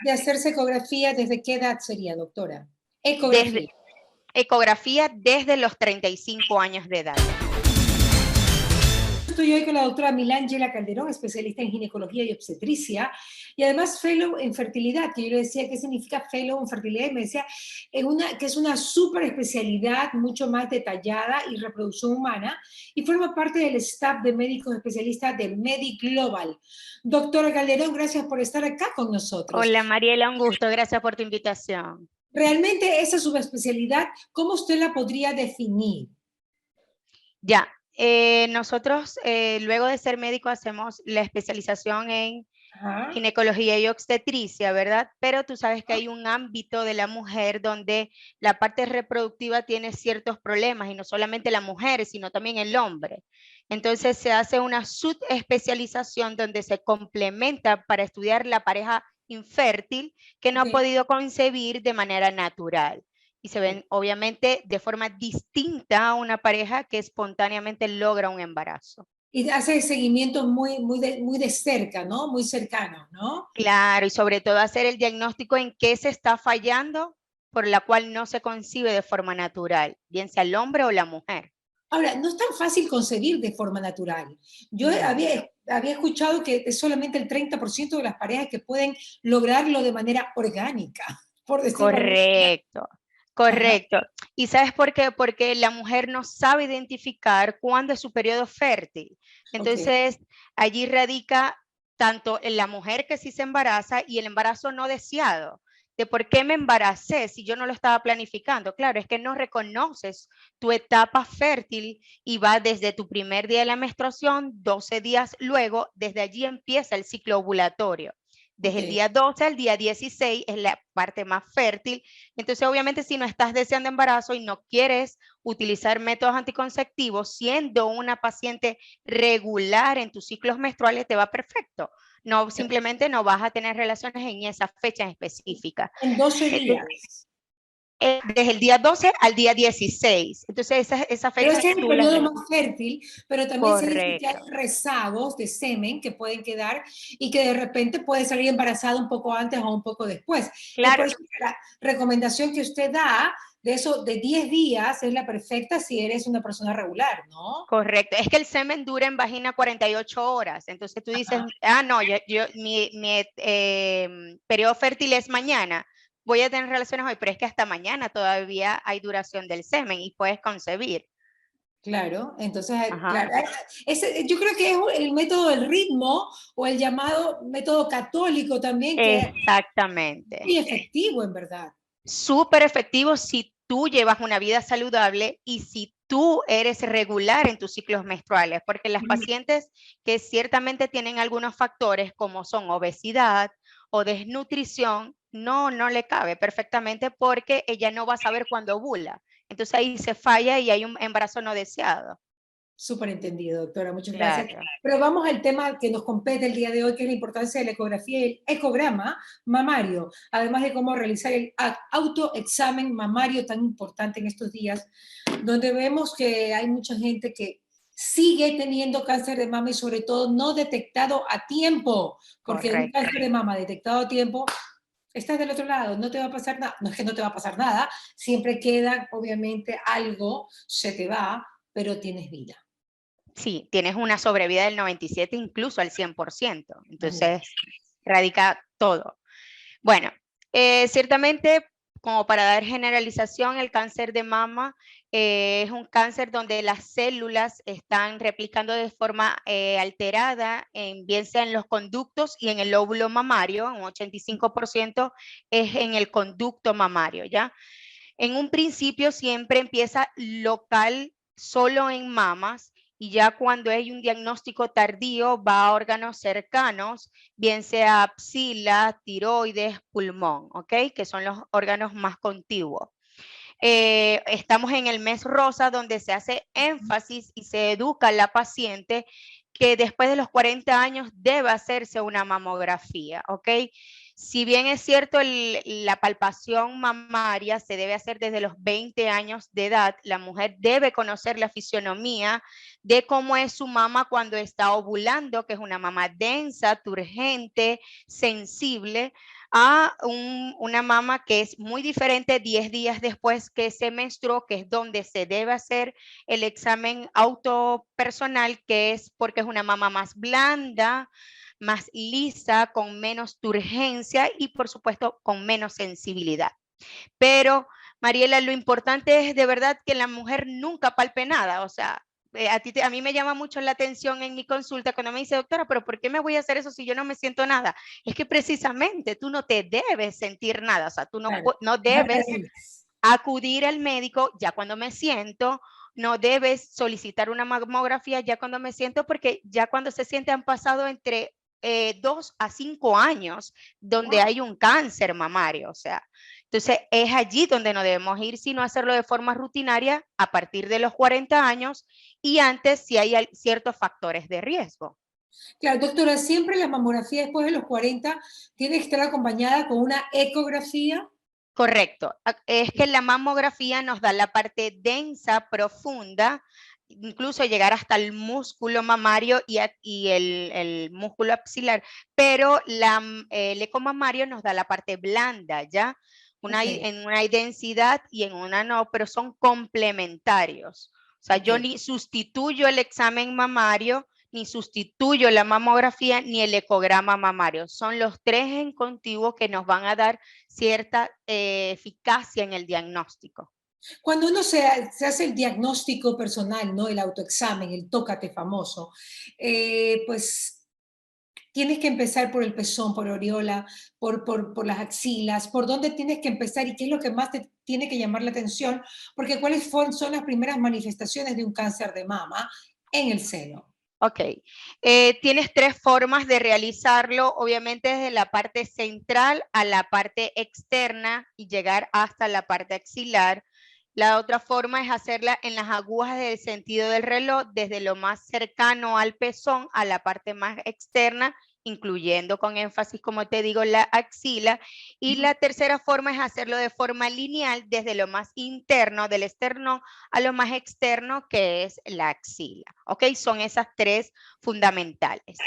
de hacerse ecografía, ¿desde qué edad sería, doctora? Ecografía. Ecografía desde los 35 años de edad. Estoy hoy con la doctora Milángela Calderón, especialista en ginecología y obstetricia, y además fellow en fertilidad, que yo le decía qué significa fellow en fertilidad, y me decía que es una súper especialidad mucho más detallada y reproducción humana, y forma parte del staff de médicos especialistas de MediGlobal. Doctora Calderón, gracias por estar acá con nosotros. Hola Mariela, un gusto, gracias por tu invitación. Realmente esa subespecialidad, ¿cómo usted la podría definir? Ya, nosotros luego de ser médico hacemos la especialización en ginecología y obstetricia, ¿verdad? Pero tú sabes que hay un ámbito de la mujer donde la parte reproductiva tiene ciertos problemas, y no solamente la mujer, sino también el hombre. Entonces se hace una subespecialización donde se complementa para estudiar la pareja infértil que no ha podido concebir de manera natural. Y se ven obviamente de forma distinta a una pareja que espontáneamente logra un embarazo. Y hace seguimientos muy de cerca, ¿no? Muy cercanos, ¿no? Claro, y sobre todo hacer el diagnóstico en qué se está fallando por la cual no se concibe de forma natural, bien sea el hombre o la mujer. Ahora, no es tan fácil concebir de forma natural. Yo No. había escuchado que es solamente el 30% de las parejas que pueden lograrlo de manera orgánica, por decirlo de alguna manera. Correcto, Ajá, correcto. ¿Y sabes por qué? Porque la mujer no sabe identificar cuándo es su periodo fértil. ok. Entonces, allí radica tanto en la mujer que sí se embaraza y el embarazo no deseado. De por qué me embaracé si yo no lo estaba planificando. Claro, es que no reconoces tu etapa fértil y va desde tu primer día de la menstruación, 12 días luego, desde allí empieza el ciclo ovulatorio. Desde el Ok. día 12 al día 16 es la parte más fértil. Entonces, obviamente, si no estás deseando embarazo y no quieres utilizar métodos anticonceptivos, siendo una paciente regular en tus ciclos menstruales, te va perfecto. No, simplemente no vas a tener relaciones en esa fecha específica. En 12 días. Desde el día 12 al día 16. Entonces, esa Pero fecha ese es el tú las... periodo más fértil, pero también se dice que hay Correcto. rezagos de semen que pueden quedar y que de repente puede salir embarazada un poco antes o un poco después. Es Claro, por eso que la recomendación que usted da de eso de 10 días es la perfecta si eres una persona regular, ¿no? correcto, es que el semen dura en vagina 48 horas, entonces tú dices, no, mi periodo fértil es mañana, voy a tener relaciones hoy, pero es que hasta mañana todavía hay duración del semen y puedes concebir. Claro, entonces, Ajá. claro, yo creo que es el método del ritmo o el llamado método católico también, que es Exactamente. muy efectivo en verdad. Súper efectivo si tú llevas una vida saludable y si tú eres regular en tus ciclos menstruales, porque las pacientes que ciertamente tienen algunos factores como son obesidad o desnutrición, no le cabe perfectamente porque ella no va a saber cuándo ovula. Entonces ahí se falla y hay un embarazo no deseado. Súper entendido, doctora, muchas gracias. Claro. Pero vamos al tema que nos compete el día de hoy, que es la importancia de la ecografía y el ecograma mamario, además de cómo realizar el autoexamen mamario tan importante en estos días, donde vemos que hay mucha gente que sigue teniendo cáncer de mama y sobre todo no detectado a tiempo, porque un Correcto. cáncer de mama detectado a tiempo, estás del otro lado, no te va a pasar nada, no es que no te va a pasar nada, siempre queda, obviamente, algo, se te va, pero tienes vida. Sí, tienes una sobrevida del 97, incluso al 100%. Imagínate. Entonces, radica todo. Bueno, ciertamente, como para dar generalización, el cáncer de mama es un cáncer donde las células están replicando de forma alterada, bien sea en los conductos y en el óvulo mamario, un 85% es en el conducto mamario, ¿ya? En un principio siempre empieza local, solo en mamas, y ya cuando hay un diagnóstico tardío va a órganos cercanos, bien sea axila, tiroides, pulmón, ¿ok? Que son los órganos más contiguos. Estamos en el mes rosa donde se hace énfasis y se educa a la paciente que después de los 40 años debe hacerse una mamografía, ¿ok? Si bien es cierto, la palpación mamaria se debe hacer desde los 20 años de edad, la mujer debe conocer la fisionomía de cómo es su mama cuando está ovulando, que es una mama densa, turgente, sensible, a una mama que es muy diferente 10 días después que se menstruó, que es donde se debe hacer el examen autopersonal, que es porque es una mama más blanda, más lisa, con menos turgencia y por supuesto con menos sensibilidad. Pero, Mariela, lo importante es de verdad que la mujer nunca palpe nada, o sea, a mí me llama mucho la atención en mi consulta cuando me dice, doctora, pero ¿por qué me voy a hacer eso si yo no me siento nada? Es que precisamente tú no te debes sentir nada, o sea, tú no, Claro, no es al debes revés. acudir al médico ya cuando me siento, no debes solicitar una mamografía ya cuando me siento, porque ya cuando se siente han pasado entre 2 a 5 años donde Wow. hay un cáncer mamario, o sea, entonces es allí donde no debemos ir, sino hacerlo de forma rutinaria a partir de los 40 años y antes si hay ciertos factores de riesgo. Claro, doctora, siempre la mamografía después de los 40 tiene que estar acompañada con una ecografía. Correcto. Es que la mamografía nos da la parte densa, profunda, incluso llegar hasta el músculo mamario y el músculo axilar, pero el ecomamario nos da la parte blanda, ¿ya? Ok, En una hay densidad y en una no, pero son complementarios. O sea, yo ok. ni sustituyo el examen mamario, ni sustituyo la mamografía, ni el ecograma mamario. Son los tres en contiguo que nos van a dar cierta eficacia en el diagnóstico. Cuando uno se hace el diagnóstico personal, ¿no? El autoexamen, el tócate famoso, pues tienes que empezar por el pezón, por areola, por las axilas, por dónde tienes que empezar y qué es lo que más te tiene que llamar la atención, porque cuáles son las primeras manifestaciones de un cáncer de mama en el seno. Ok, tienes tres formas de realizarlo, obviamente desde la parte central a la parte externa y llegar hasta la parte axilar. La otra forma es hacerla en las agujas del sentido del reloj, desde lo más cercano al pezón a la parte más externa, incluyendo con énfasis, como te digo, la axila. Y la tercera forma es hacerlo de forma lineal, desde lo más interno del esternón a lo más externo, que es la axila. ¿Ok? Son esas tres fundamentales.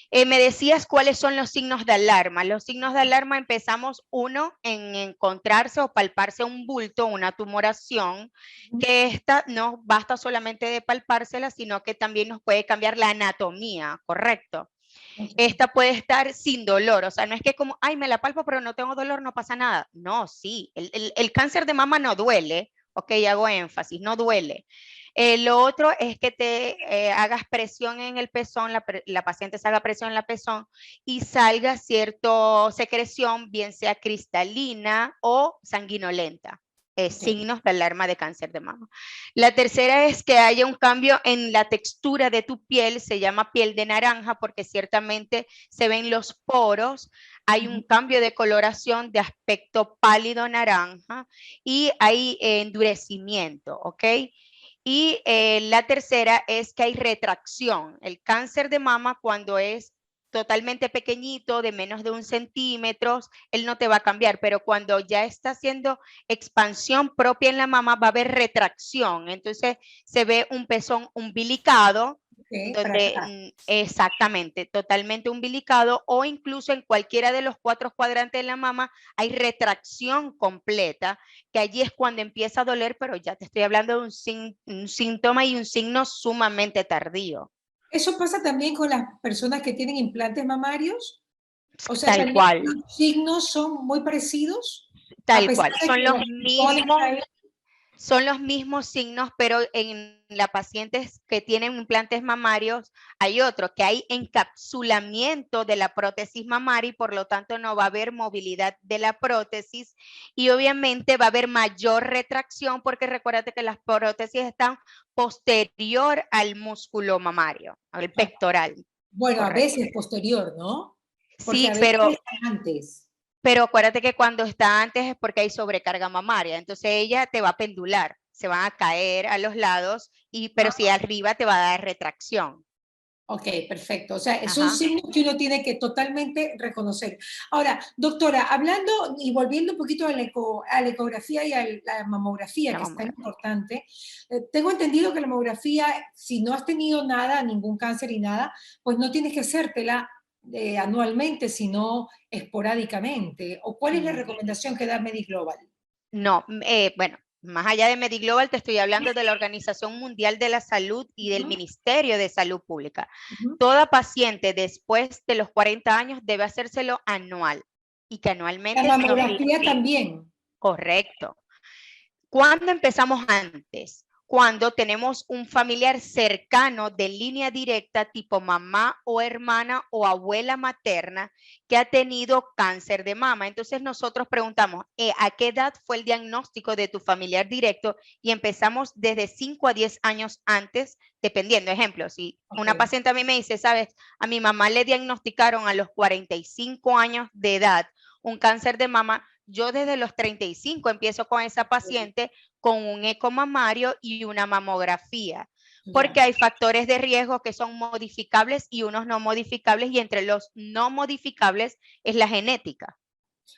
Me decías cuáles son los signos de alarma. Los signos de alarma empezamos uno en encontrarse o palparse un bulto, una tumoración, que esta no basta solamente de palpársela, sino que también nos puede cambiar la anatomía, ¿correcto? Okay. Esta puede estar sin dolor, o sea, no es que como, ay, me la palpo, pero no tengo dolor, no pasa nada. No, sí, el cáncer de mama no duele, ok, hago énfasis, no duele. Lo otro es que te hagas presión en el pezón, la paciente se haga presión en la pezón y salga cierta secreción, bien sea cristalina o sanguinolenta. Okay. Signos de alarma de cáncer de mama. La tercera es que haya un cambio en la textura de tu piel, se llama piel de naranja porque ciertamente se ven los poros, hay un cambio de coloración de aspecto pálido naranja y hay endurecimiento, ¿ok? Y la tercera es que hay retracción. El cáncer de mama cuando es totalmente pequeñito, de menos de 1 centímetro, él no te va a cambiar, pero cuando ya está haciendo expansión propia en la mama, va a haber retracción. Entonces se ve un pezón umbilicado, Okay. Para donde atrás. exactamente, totalmente umbilicado, o incluso en cualquiera de los 4 cuadrantes de la mama hay retracción completa, que allí es cuando empieza a doler, pero ya te estoy hablando de un síntoma y un signo sumamente tardío. ¿Eso pasa también con las personas que tienen implantes mamarios? O sea, Tal también cual, los signos son muy parecidos, a tal pesar cual. de que los pulmones ahí. Son los mismos signos, pero en las pacientes que tienen implantes mamarios hay otro, que hay encapsulamiento de la prótesis mamaria y por lo tanto no va a haber movilidad de la prótesis y obviamente va a haber mayor retracción porque recuérdate que las prótesis están posterior al músculo mamario, al pectoral, Bueno, a correcto. veces posterior, ¿no? Porque Sí, a veces antes. pero acuérdate que cuando está antes es porque hay sobrecarga mamaria, entonces ella te va a pendular, se van a caer a los lados, pero si arriba te va a dar retracción. Ok, perfecto. O sea, son Ajá. signos que uno tiene que totalmente reconocer. Ahora, doctora, hablando y volviendo un poquito a la ecografía y a la mamografía, La que es tan mamografía. importante, tengo entendido que la mamografía, si no has tenido nada, ningún cáncer y nada, pues no tienes que hacértela anualmente, sino esporádicamente. ¿O cuál es la Mm, recomendación que da MediGlobal? No, bueno, más allá de MediGlobal, te estoy hablando de la Organización Mundial de la Salud y del Ujú, Ministerio de Salud Pública. ujú. Toda paciente después de los 40 años debe hacérselo anual y que La anualmente nos diga, mamografía también. correcto. ¿Cuándo empezamos antes? Cuando tenemos un familiar cercano de línea directa, tipo mamá o hermana o abuela materna, que ha tenido cáncer de mama. Entonces nosotros preguntamos, ¿a qué edad fue el diagnóstico de tu familiar directo? Y empezamos desde 5 a 10 años antes, dependiendo. Ejemplo, si Ok. una paciente a mí me dice, sabes, a mi mamá le diagnosticaron a los 45 años de edad un cáncer de mama, yo desde los 35 empiezo con esa paciente con un eco mamario y una mamografía, porque Ya. hay factores de riesgo que son modificables y unos no modificables, y entre los no modificables es la genética.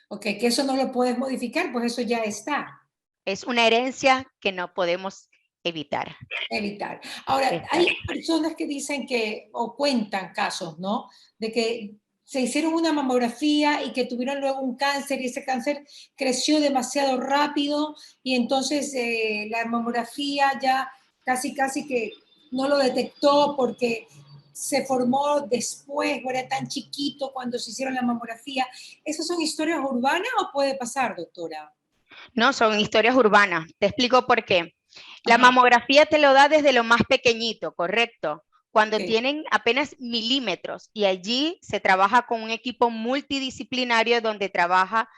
Ok, que eso no lo puedes modificar, pues eso ya está. Es una herencia que no podemos evitar. Evitar. Ahora, hay Exacto. personas que dicen que, o cuentan casos, ¿no? De que se hicieron una mamografía y que tuvieron luego un cáncer y ese cáncer creció demasiado rápido y entonces la mamografía ya casi que no lo detectó porque se formó después o era tan chiquito cuando se hicieron la mamografía. ¿Esas son historias urbanas o puede pasar, doctora? No, son historias urbanas. Te explico por qué. La Ajá, mamografía te lo da desde lo más pequeñito, correcto. ok, Cuando tienen apenas milímetros, y allí se trabaja con un equipo multidisciplinario donde trabaja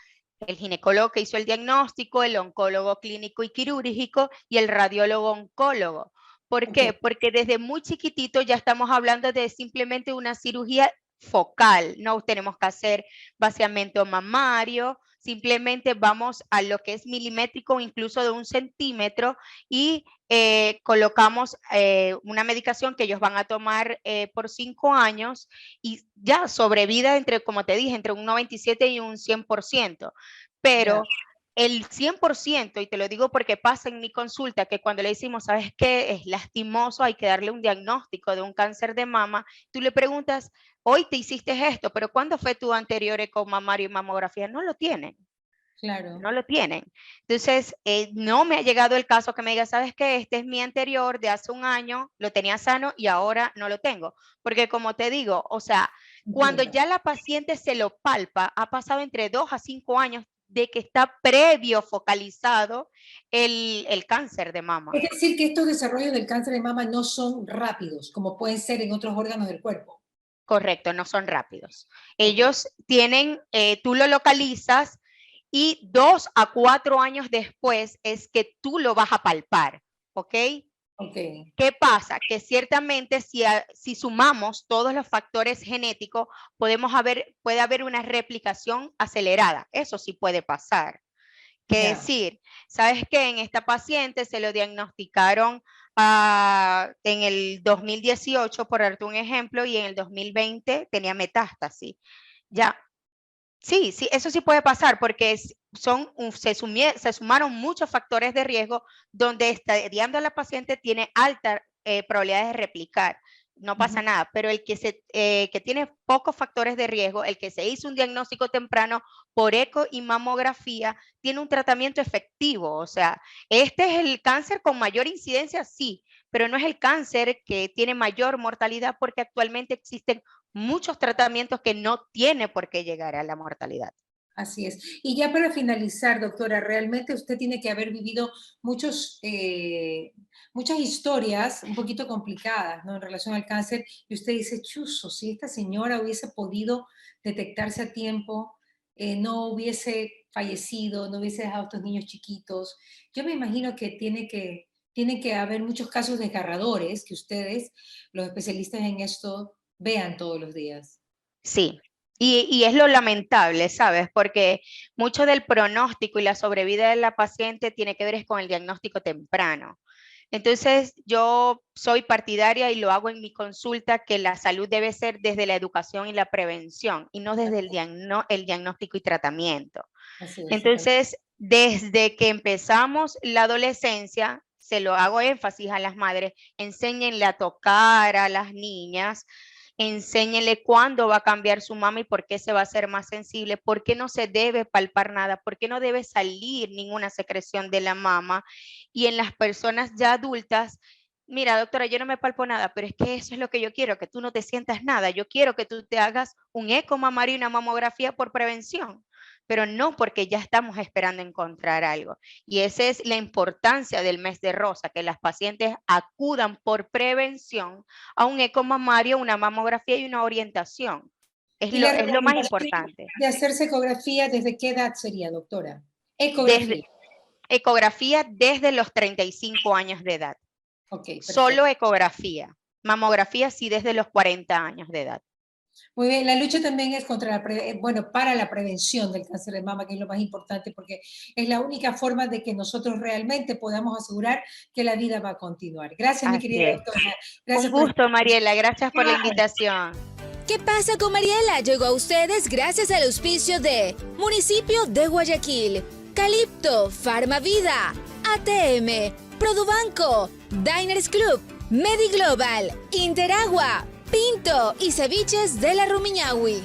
el ginecólogo que hizo el diagnóstico, el oncólogo clínico y quirúrgico y el radiólogo oncólogo. ¿Por ok. qué? Porque desde muy chiquitito ya estamos hablando de simplemente una cirugía focal. No tenemos que hacer vaciamiento mamario, simplemente vamos a lo que es milimétrico, incluso de 1 centímetro, y colocamos una medicación que ellos van a tomar por 5 años, y ya sobrevida entre, como te dije, entre un 97 y un 100%. Ya. Pero el 100%, y te lo digo porque pasa en mi consulta, que cuando le decimos, ¿sabes qué? Es lastimoso, hay que darle un diagnóstico de un cáncer de mama, tú le preguntas, hoy te hiciste esto, pero ¿cuándo fue tu anterior eco mamario y mamografía? No lo tienen, Claro. no lo tienen. Entonces, no me ha llegado el caso que me diga, ¿sabes qué? Este es mi anterior de hace un año, lo tenía sano y ahora no lo tengo. Porque como te digo, o sea, cuando Entiendo. ya la paciente se lo palpa, ha pasado entre 2 a 5 años de que está previo focalizado el cáncer de mama. Es decir, que estos desarrollos del cáncer de mama no son rápidos, como pueden ser en otros órganos del cuerpo. Correcto, no son rápidos. Ok, Ellos tienen, tú lo localizas y 2 a 4 años después es que tú lo vas a palpar, ¿ok? ok, ¿Qué pasa? Que ciertamente si sumamos todos los factores genéticos, puede haber una replicación acelerada. Eso sí puede pasar. ¿Qué ya. decir? ¿Sabes qué? En esta paciente se lo diagnosticaron en el 2018, por darte un ejemplo, y en el 2020 tenía metástasis. Ya, sí, sí, eso sí puede pasar porque se sumaron muchos factores de riesgo donde estadiando a la paciente tiene alta probabilidad de replicar. No Ujú. pasa nada, pero que tiene pocos factores de riesgo, el que se hizo un diagnóstico temprano por eco y mamografía, tiene un tratamiento efectivo. O sea, este es el cáncer con mayor incidencia, sí, pero no es el cáncer que tiene mayor mortalidad porque actualmente existen muchos tratamientos que no tiene por qué llegar a la mortalidad. Así es. Y ya para finalizar, doctora, realmente usted tiene que haber vivido muchas historias un poquito complicadas, ¿no? En relación al cáncer, y usted dice, chuzo, si esta señora hubiese podido detectarse a tiempo, no hubiese fallecido, no hubiese dejado a estos niños chiquitos. Yo me imagino que tiene que haber muchos casos desgarradores que ustedes, los especialistas en esto, vean todos los días. Sí, y es lo lamentable, ¿sabes? Porque mucho del pronóstico y la sobrevida de la paciente tiene que ver es con el diagnóstico temprano. Entonces, yo soy partidaria y lo hago en mi consulta que la salud debe ser desde la educación y la prevención y no desde el diagnóstico y tratamiento. Así es, totalmente. Entonces, desde que empezamos la adolescencia, se lo hago énfasis a las madres, enséñenle a tocar a las niñas enséñele cuándo va a cambiar su mama y por qué se va a hacer más sensible, por qué no se debe palpar nada, por qué no debe salir ninguna secreción de la mama. Y en las personas ya adultas, mira, doctora, yo no me palpo nada, pero es que eso es lo que yo quiero, que tú no te sientas nada. Yo quiero que tú te hagas un eco mamario y una mamografía por prevención, pero no porque ya estamos esperando encontrar algo. Y esa es la importancia del mes de rosa, que las pacientes acudan por prevención a un eco mamario, una mamografía y una orientación. ¿Y la Es lo más recomendación importante. de hacerse ecografía desde qué edad sería, doctora? Ecografía. Ecografía desde los 35 años de edad. Ok, perfecto. Solo ecografía. Mamografía sí desde los 40 años de edad. Muy bien, la lucha también es para la prevención del cáncer de mama, que es lo más importante, porque es la única forma de que nosotros realmente podamos asegurar que la vida va a continuar. Gracias, mi querida doctora. Gracias Un gusto, Mariela. Gracias por la invitación. ¿Qué pasa con Mariela? Llegó a ustedes gracias al auspicio de Municipio de Guayaquil, Calipto, Farmavida, ATM, Produbanco, Diners Club, Mediglobal, Interagua, Pinto y Ceviches de la Rumiñahui.